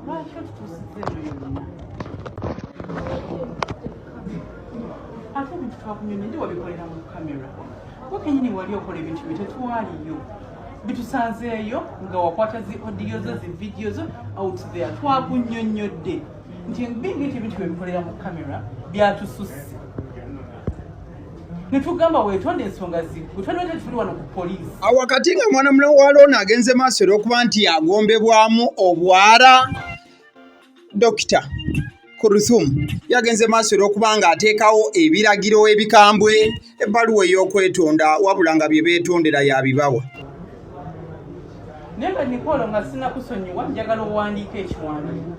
lwaki otutuusize yonna ate ebintu twakunyonye ndi wabikolera mu kamera gwe kenyini wali okola ebintu bye tetwaliyo bitusanzeeyo nga wakwata zi odiyo zo zi vidiyo zo out there twakunyonyodde nti bingi ebintu byebikolera mu kamera byatususse netugamba weetonda ensonga zigwe tuli wano ku poliisi awakati nga mwana wa Loona agenze maaso olw'okuba nti agombebwamu obwara Dokita Kurthum yagenze maaso olw'okuba nga ateekawo ebiragiro ebikambwe ebbaluwa ey'okwetonda wabula nga bye beetondera yabibawa naye nga Nicole nga sinakusonyiwa njagala owandiika ekiwandiiko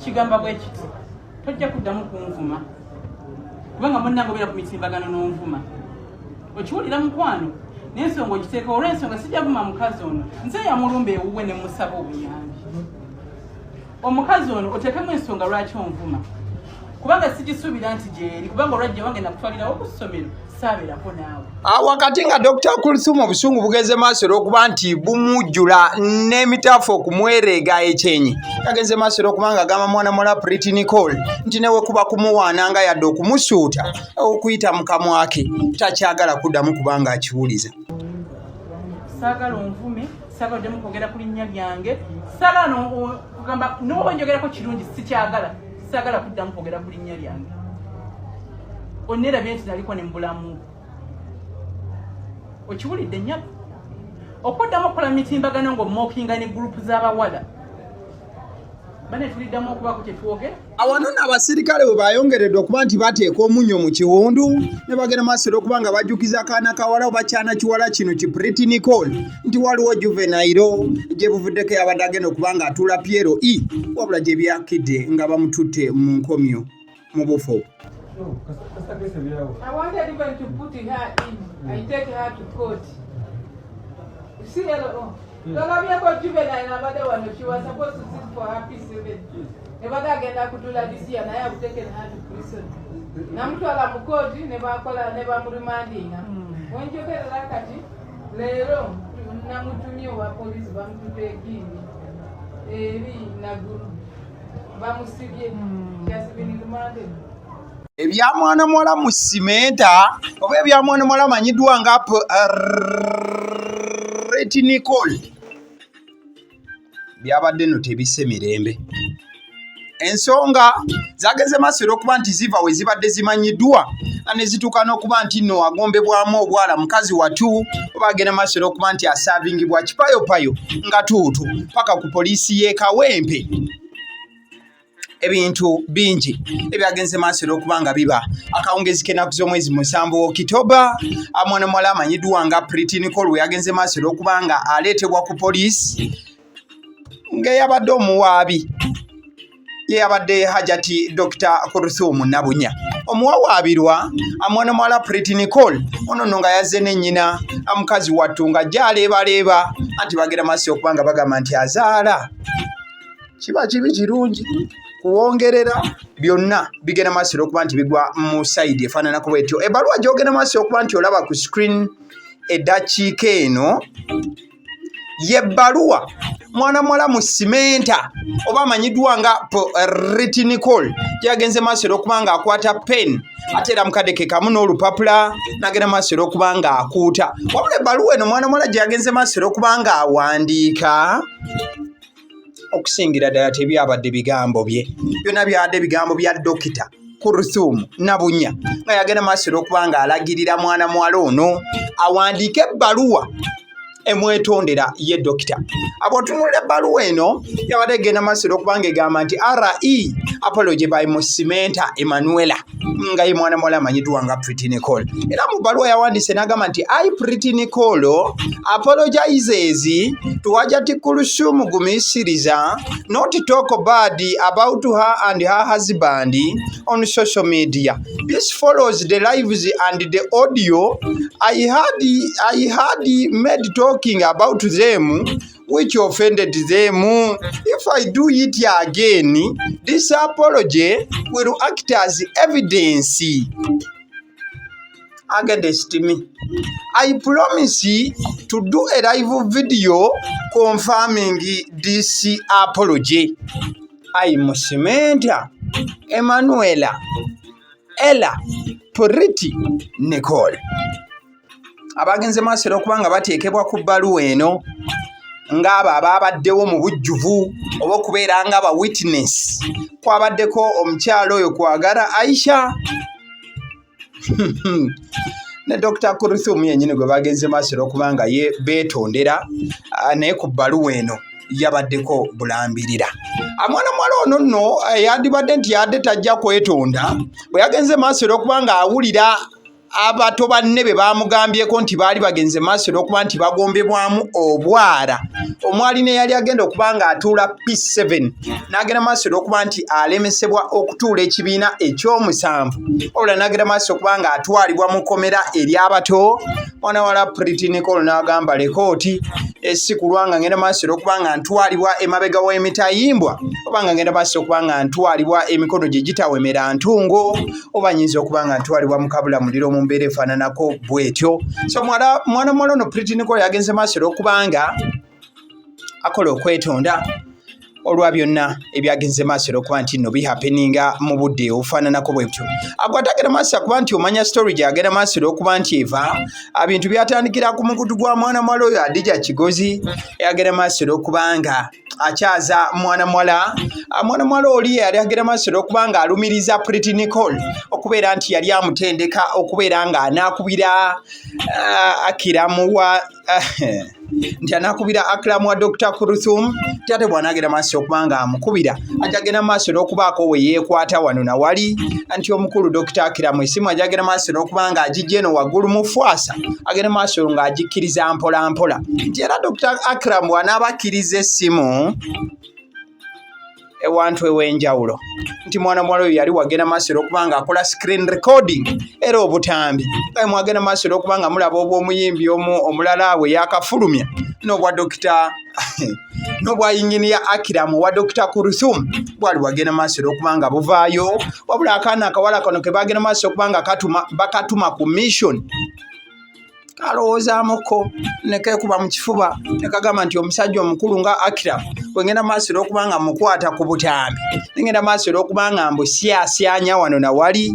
kigamba bwe kiti tojja kuddamu kunvuma kubanga munnange obeera ku mitimbagano n'onvuma okiwulira mukwano n'ensonga ogiteeka olw'ensonga sijja vuma mukazi ono nze yamulumba ewuwe ne musaba obuyambi omukazi ono oteekemu ensonga lwaki onvuma kubanga sigisuubira nti gyeri kubanga olwajja wange nakutwalirawo ku ssomero saabeerako naawe awakati nga Dr. Kurthum obusungu bugenze maaso olw'okuba nti bumujjula n'emitaafu okumwereega ekyenyi yagenze maaso olw'okuba nga agamba mwana muwala Pretty Nicole nti newe kuba kumuwaananga yadde okumusuuta okuyita mu kamwa ke takyagala kuddamu kubanga akiwuliza saagala onvume saagala oddemu kwogera ku linnya lyange saagala kugamba n'oba njogerako kirungi sikyagala saagala kuddamu kwogera ku linnya lyange onnerabye nti naliko ne mbulamu okiwulidde nnyabo okuddamu okukola mitimbagano ng'omookinga ne gurupu z'abawala bane tuliddamu okubaako kyetwogera awano n'abasirikale bwe bayongeredde okuba nti bateeka omunnyo mu kiwundu ne bagenda maaso olw'okuba nga bajjukiza akaana kawala oba kyana kiwala kino ki Pretty Nicole nti waliwo Juvenile gye buvuddeko yabadde agenda okuba nga atuula Piero wabula gye byakidde nga bamututte mu nkomyo mu bufo I wanted even to put her in. I take her to court. You see, Juvenile, she was supposed to sit for her P7. Never again could do that this year, and I have taken her to prison. Namutwala mukoti, never remanding. When you get a lakati, Lero, Namutumio, police, Bamutegi, Evi, Nagu, Bamusigi, just been remanded. ebya mwana muwala mu simenta oba ebya mwana muwala amanyiddwa nga Pretty Nicole byabadde no tebisse mirembe ensonga zagenze maaso olw'okuba nti ziva we zibadde zimanyiddwa ne zituuka n'okuba nti nno agombebwamu obwala mukazi watu oba agenda maaso olw'okuba nti asaavingibwa kipayopayo nga tuutu paka ku poliisi y'e Kawempe ebintu bingi ebyagenze maaso olw'okuba nga biba akawungezi k'ennaku z'omwezi 7 Okitoba mwana muwala amanyiddwa nga Pretty Nicole we yagenze maaso olw'okuba nga aleetebwa ku poliisi ng'eyabadde omuwaabi ye yabadde Hajati Dr. Kurthum Nabunya omuwawaabirwa mwana muwala Pretty Nicole ono nno nga yazze ne nnyina mukazi wattu nga gy'aleebaleeba anti bagenda maaso okuba nga bagamba nti azaala kiba kibi kirungi kuwongerera byonna bigenda maaso okuba nti bigwa mu sayidi efaananako bwetyo ebbaluwa gy'ogenda maaso okuba nti olaba ku screen eddakiika eno y'ebbaluwa mwana muwala mu simenta oba amanyiddwa nga Pretty Nicole gyagenze maaso okuba nga akwata pen ate era mukadde ke kamu n'olupapula n'agenda maaso okuba nga akuuta wabula ebbaluwa eno mwana muwala gyagenze maaso okuba nga awandiika okusingira ddala tebyabadde bigambo bye byonna byabadde bigambo bya Dokita Kurthum Nabunya nga yagenda maaso okuba nga alagirira mwana muwala ono awandiike ebbaluwa emwetondera ye dokita abotunulira ebbaluwa eno yabadde egenda maaso okuba nga egamba nti RE apology by Musimenta Emanuela nga ye mwana muwala amanyiddwa nga Pretty Nicole era mu bbaluwa yawandiise n'agamba nti I Pretty Nicole apologizes to Hajati Kurthum Gumisiriza not talk bad about her and her husband on social media. This follows the lives and the audio I had made talking about them which offended them. If I do it again, this apology will act as evidence. against me. I promise to do a live video confirming this apology. I'm Samantha Emanuela Ella Pretty Nicole. Abagenze maaso okubanga bateekebwa ku bbaluwa eno ng'abo abaabaddewo mu bujjuvu oba okubeera nga ba witness kwabaddeko omukyalo oyo kwagala Aisha ne Dr. Kurthum yennyini gwe bagenze maaso okubanga ye beetondera naye ku bbaluwa eno yabaddeko bulambirira. Amwana mwala ono nno yandibadde nti yadde tajja kwetonda bwe yagenze maaso okubanga awulira abato banne be bamugambyeko nti baali bagenze maaso okuba nti bagombebwamu obwara. Omwali ne yali agenda okuba nga atuula P7 n'agenda maaso okuba nti alemesebwa okutuula ekibiina ekyomusanvu olwo n'agenda maaso okuba nga atwalibwa mu kkomera ery'abato. Mwana wala Pretty Nicole n'agamba lekooti si kulwa nga ngenda maaso okuba nga ntwalibwa emabega w'emitayimbwa oba nga ngenda maaso okuba nga ntwalibwa emikono gye gitawemera ntungo oba nyinza okuba nga ntwalibwa mu kabula muliro mu mbeera efaananako bw'etyo. So mwana mwala ono Pretty Nicole yagenze maaso okuba nga akola okwetonda olwa byonna ebyagenze maaso okuba nti nno bihappeninga mu budde obufaananako bwetyo. Agwatagenda maaso okuba nti omanya story gyagenda maaso okuba nti eva ebintu byatandikira ku mukutu gwa mwana mwala oyo Adija Kigozi eyagenda maaso okuba nga akyaza mwana mwala oli yali agenda maaso okuba nga alumiriza Pretty Nicole okubeera nti yali amutendeka okubeera nga anaakubira akiramu wa Dr. Kurthum ate bw'anaagenda maaso okuba nga amukubira ajagenda maaso n'okubaako we yeekwata wano na wali nti omukulu Dr. Akiramu essimu ajagenda maaso n'okuba nga agijja eno waggulu mu fwasa agenda maaso nga agikkiriza mpola mpola nti era Dr. Akiramu bw'anaaba akkiriza essimu ewantu ew'enjawulo nti mwana mwala oyo yali wagenda maaso okuba nga akola screen recording era obutambi nga mwagenda maaso okuba nga mulaba obw'omuyimbi omulala we yakafulumya n'obwa Dr. n'obwa Engineer Akiramu wa Dr. Kurthum bwali wagenda maaso okuba nga buvaayo wabula akaana akawala kano ke bagenda maaso okuba nga bakatuma ku mission kalowoozaamukko ne keekuba mu kifuba ne kagamba nti omusajja omukulu nga Akiramu bwe ngenda maaso okuba nga mukwata ku butambi ngenda maaso okuba nga mbusyaasyanya wano na wali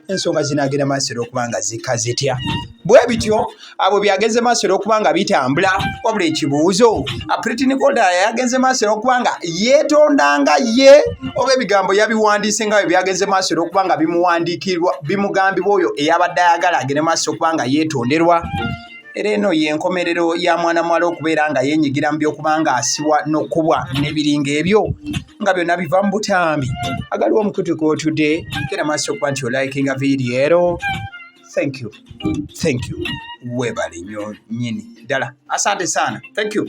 ensonga zinaagenda maaso okuba nga zikka zitya bwe bityo abo byagenze maaso okuba nga bitambula wabula ekibuuzo Pretty Nicole yagenze maaso okuba nga yeetondanga ye oba ebigambo yabiwandiise nga bwe byagenze maaso okuba nga bimuwandiikirwa bimugambibwa oyo eyabadde ayagala agende maaso okuba nga yeetonderwa. Era eno y'enkomerero ya mwana mwala okubeera nga yeenyigira mu by'okuba nga asibwa n'okkubwa n'ebiringa ebyo nga byonna biva mu butambi. Agaliwo omukutu gw'otudde genda maaso okuba nti olikinga vidiyo ero. Thank you. Weebale nnyo nnyini ddala. Asante sana. Thank you.